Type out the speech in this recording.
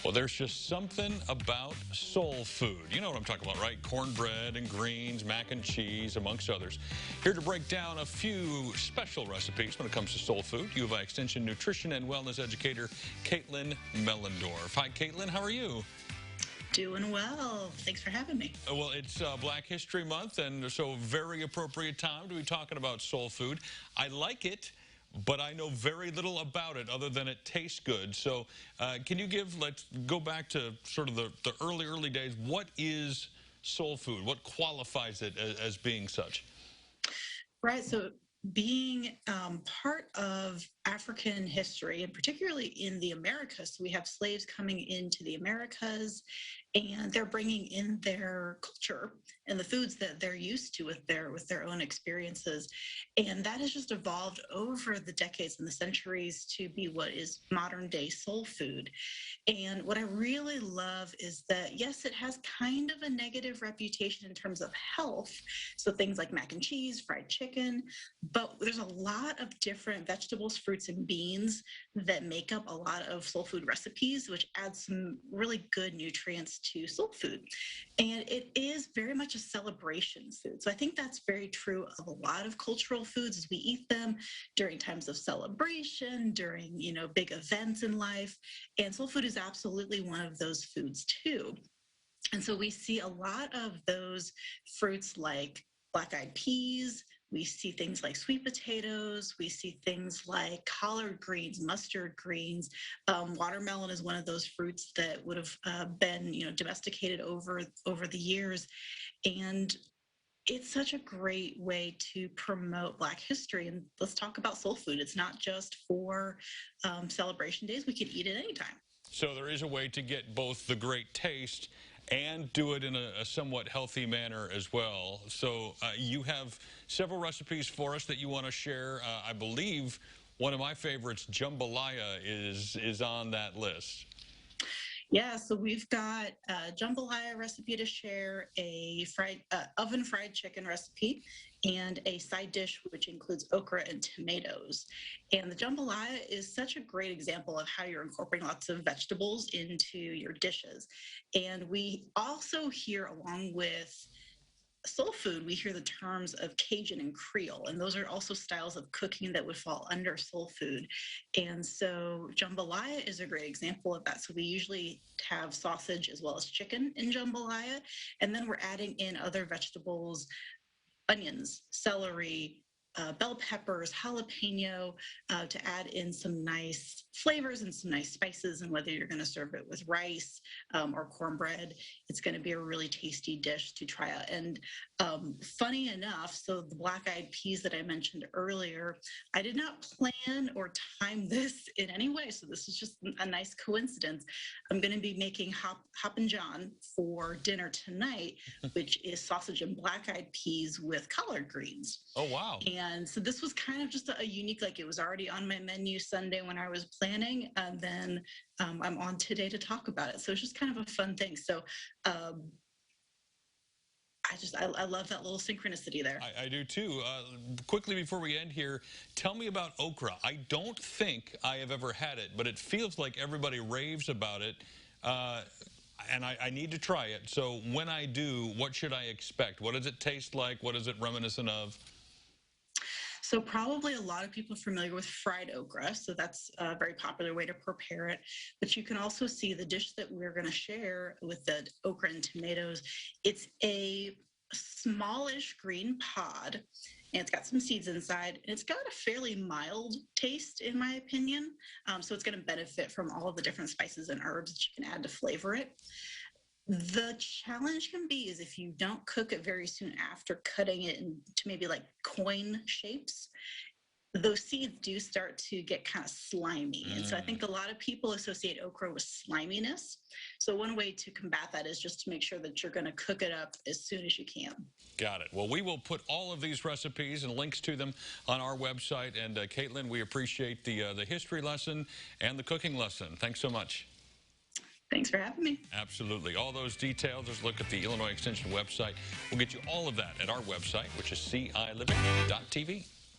Well, there's just something about soul food. You know what I'm talking about, right? Cornbread and greens, mac and cheese, amongst others. Here to break down a few special recipes when it comes to soul food, U of I Extension nutrition and wellness educator, Caitlin Mellendorf. Hi, Caitlin. How are you? Doing well. Thanks for having me. Well, it's Black History Month, and so very appropriate time to be talking about soul food. I like it, but I know very little about it other than it tastes good. So can you let's go back to sort of the early days. What is soul food? What qualifies it as being such? Right. So being part of African history, and particularly in the Americas, so we have slaves coming into the Americas, and they're bringing in their culture and the foods that they're used to with their own experiences, and that has just evolved over the decades and the centuries to be what is modern day soul food. And what I really love is that, yes, it has kind of a negative reputation in terms of health. So things like mac and cheese, fried chicken, but there's a lot of different vegetables, fruits, and beans that make up a lot of soul food recipes, which adds some really good nutrients to soul food. And it is very much a celebration food. So I think that's very true of a lot of cultural foods as we eat them during times of celebration, during, big events in life. And soul food is absolutely one of those foods too. And so we see a lot of those fruits like black-eyed peas. We see things like sweet potatoes. We see things like collard greens, mustard greens. Watermelon is one of those fruits that would have been, domesticated over the years. And it's such a great way to promote Black history. And let's talk about soul food. It's not just for celebration days. We can eat it anytime. So there is a way to get both the great taste and do it in a somewhat healthy manner as well. So you have several recipes for us that you want to share. I believe one of my favorites, jambalaya, is on that list. Yeah, so we've got a jambalaya recipe to share, a oven fried chicken recipe, and a side dish which includes okra and tomatoes. And the jambalaya is such a great example of how you're incorporating lots of vegetables into your dishes. And we also hear, along with soul food, we hear the terms of Cajun and Creole, and those are also styles of cooking that would fall under soul food. And so jambalaya is a great example of that. So we usually have sausage as well as chicken in jambalaya, and then we're adding in other vegetables, onions, celery, bell peppers, jalapeno, to add in some nice flavors and some nice spices. And whether you're going to serve it with rice or cornbread, it's going to be a really tasty dish to try out. And funny enough, so the black-eyed peas that I mentioned earlier, I did not plan or time this in any way. So this is just a nice coincidence. I'm going to be making Hoppin' John for dinner tonight, which is sausage and black-eyed peas with collard greens. Oh, wow. And so this was kind of just a unique, like it was already on my menu Sunday when I was planning, and then I'm on today to talk about it. So it's just kind of a fun thing. So I love that little synchronicity there. I do too. Quickly before we end here, tell me about okra. I don't think I have ever had it, but it feels like everybody raves about it. And I need to try it. So when I do, what should I expect? What does it taste like? What is it reminiscent of? So probably a lot of people are familiar with fried okra. So that's a very popular way to prepare it. But you can also see the dish that we're going to share with the okra and tomatoes. It's a smallish green pod, and it's got some seeds inside, and it's got a fairly mild taste, in my opinion. So it's going to benefit from all of the different spices and herbs that you can add to flavor it. The challenge can be is if you don't cook it very soon after cutting it into maybe like coin shapes, those seeds do start to get kind of slimy. And so I think a lot of people associate okra with sliminess. So one way to combat that is just to make sure that you're going to cook it up as soon as you can. Got it. Well, we will put all of these recipes and links to them on our website. And Caitlin, we appreciate the history lesson and the cooking lesson. Thanks so much. Thanks for having me. Absolutely. All those details, just look at the Illinois Extension website. We'll get you all of that at our website, which is ciliving.tv.